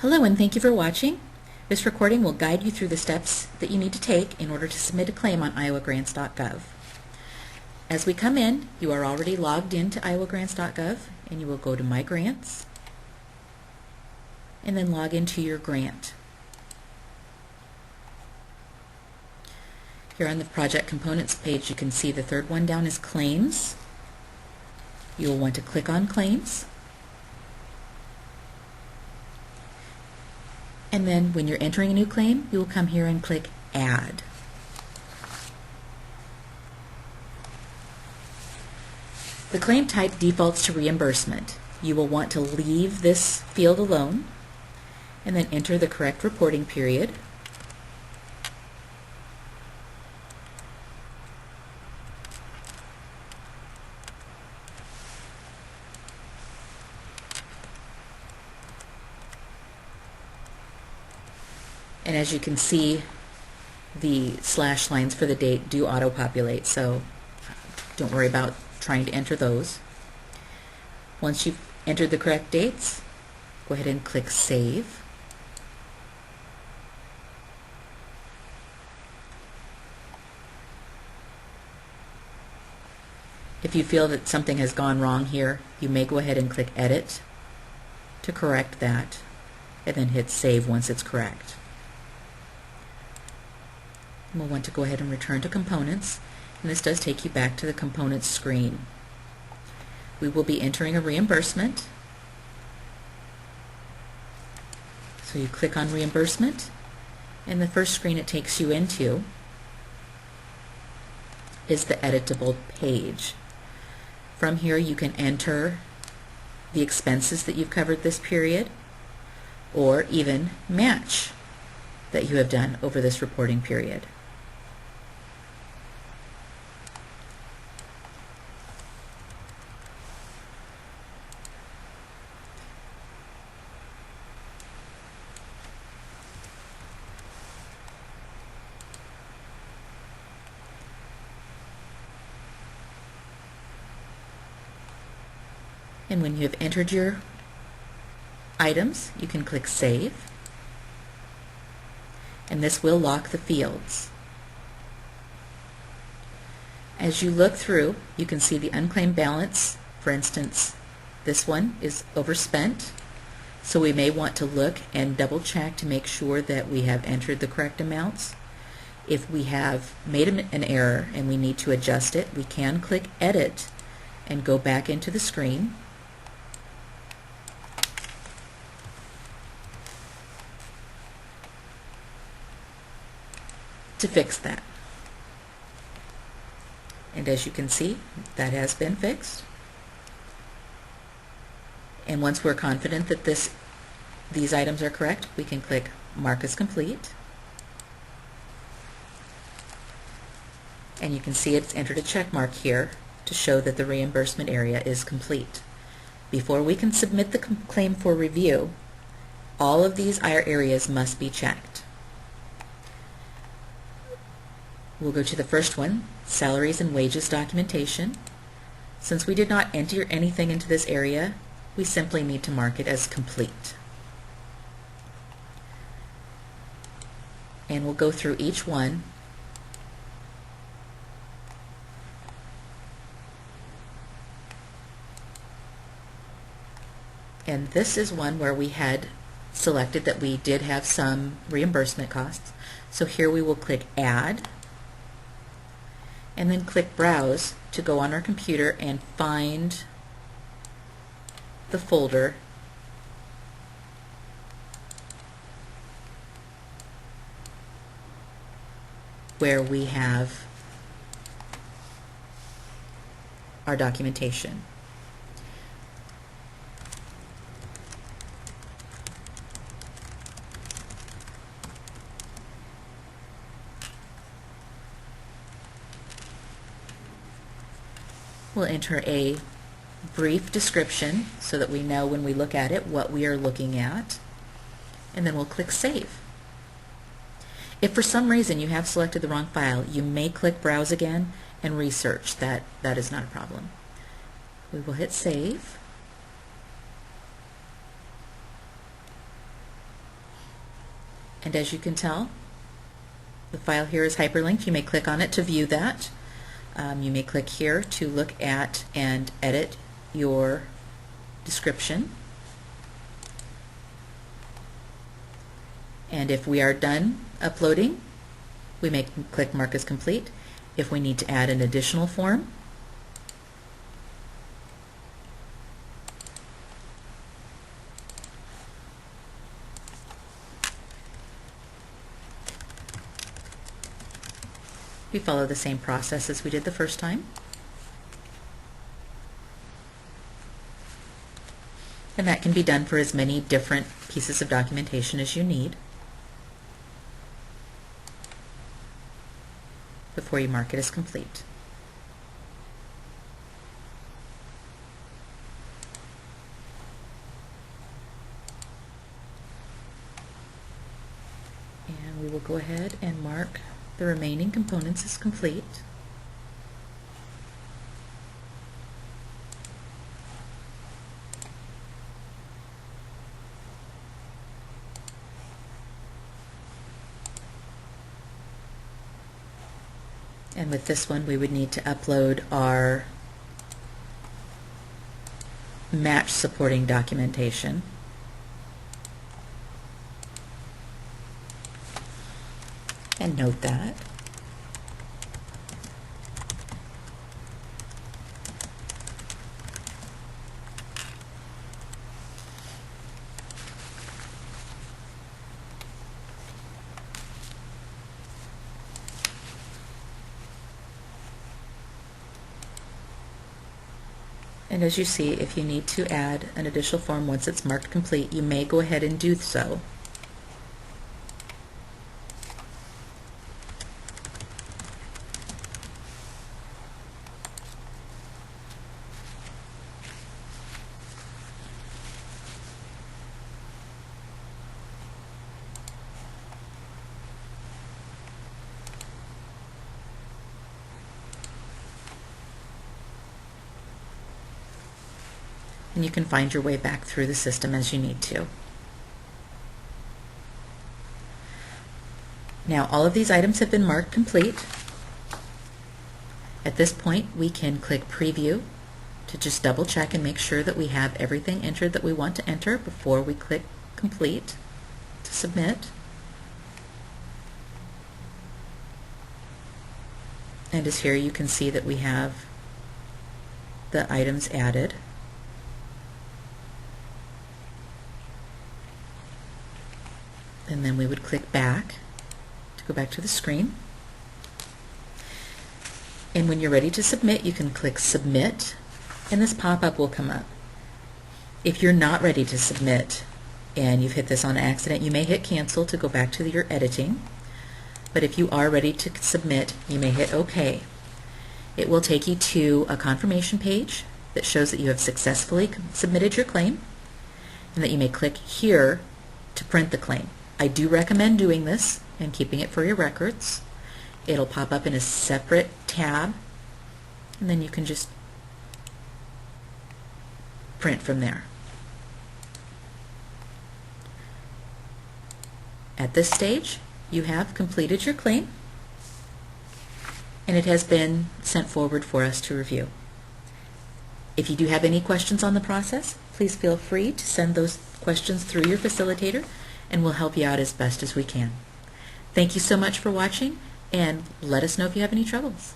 Hello and thank you for watching. This recording will guide you through the steps that you need to take in order to submit a claim on iowagrants.gov. As we come in, you are already logged into iowagrants.gov and you will go to My Grants and then log into your grant. Here on the Project Components page you can see the third one down is Claims. You will want to click on Claims. And then when you're entering a new claim, you will come here and click Add. The claim type defaults to reimbursement. You will want to leave this field alone and then enter the correct reporting period. And as you can see, the slash lines for the date do auto-populate, so don't worry about trying to enter those. Once you've entered the correct dates, go ahead and click Save. If you feel that something has gone wrong here, you may go ahead and click Edit to correct that, and then hit Save once it's correct. We'll want to go ahead and return to Components, and this does take you back to the Components screen. We will be entering a reimbursement. So you click on Reimbursement, and the first screen it takes you into is the editable page. From here you can enter the expenses that you've covered this period, or even match that you have done over this reporting period. And when you have entered your items, you can click Save, and this will lock the fields. As you look through, you can see the unclaimed balance. For instance, this one is overspent, so we may want to look and double check to make sure that we have entered the correct amounts. If we have made an error and we need to adjust it, we can click Edit and go back into the screen. To fix that. And as you can see, that has been fixed. And once we're confident that these items are correct, we can click Mark as Complete. And you can see it's entered a check mark here to show that the reimbursement area is complete. Before we can submit the claim for review, all of these areas must be checked. We'll go to the first one, Salaries and Wages Documentation. Since we did not enter anything into this area, we simply need to mark it as complete. And we'll go through each one. And this is one where we had selected that we did have some reimbursement costs. So here we will click Add, and then click Browse to go on our computer and find the folder where we have our documentation. We'll enter a brief description so that we know when we look at it what we are looking at, and then we'll click Save. If for some reason you have selected the wrong file, you may click Browse again and research. That is not a problem. We will hit Save. And as you can tell, the file here is hyperlinked. You may click on it to view that. You may click here to look at and edit your description. And if we are done uploading, we may click Mark as complete. If we need to add an additional form, we follow the same process as we did the first time. And that can be done for as many different pieces of documentation as you need before you mark it as complete. And we will go ahead and mark the remaining components as complete. And with this one, we would need to upload our match supporting documentation. And note that. And as you see, if you need to add an additional form once it's marked complete, you may go ahead and do so. And you can find your way back through the system as you need to. Now all of these items have been marked complete. At this point we can click Preview to just double check and make sure that we have everything entered that we want to enter before we click Complete to submit. And as here you can see that we have the items added. And then we would click back to go back to the screen. And when you're ready to submit, you can click Submit, and this pop-up will come up. If you're not ready to submit and you've hit this on accident, you may hit Cancel to go back to your editing. But if you are ready to submit, you may hit OK. It will take you to a confirmation page that shows that you have successfully submitted your claim, and that you may click here to print the claim. I do recommend doing this and keeping it for your records. It'll pop up in a separate tab, and then you can just print from there. At this stage, you have completed your claim, and it has been sent forward for us to review. If you do have any questions on the process, please feel free to send those questions through your facilitator, and we'll help you out as best as we can. Thank you so much for watching, and let us know if you have any troubles.